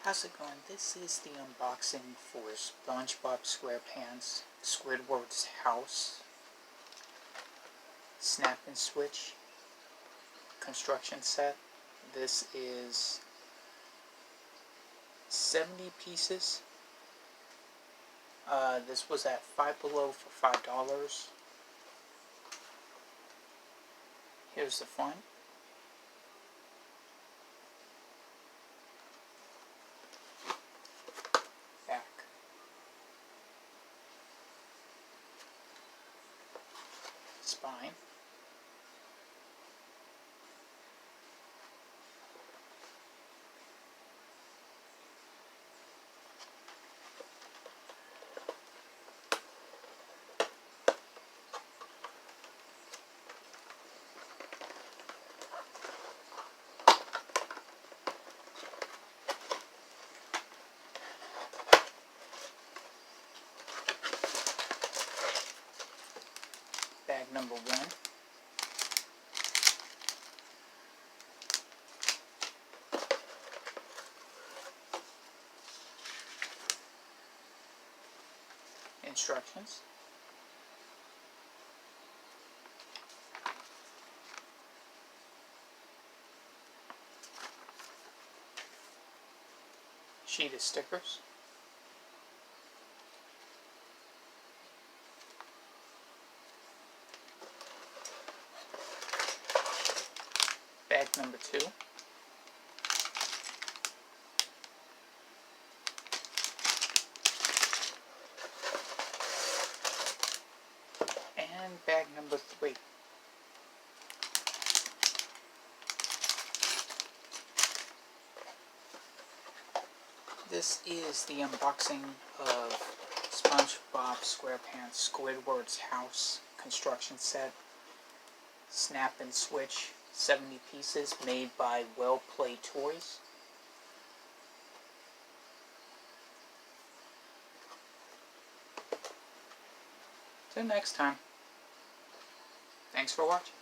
How's it going? This is the unboxing for SpongeBob SquarePants Squidward's house snap and switch construction set. This is 70 pieces. This was at Five Below for $5. Here's the front. Back. Spine. Bag number 1. Instructions. Sheet of stickers. Bag number 2. And bag number 3. This is the unboxing of SpongeBob SquarePants Squidward's house construction set. Snap and switch, 70 pieces, made by Well Play Toys. Till next time. Thanks for watching.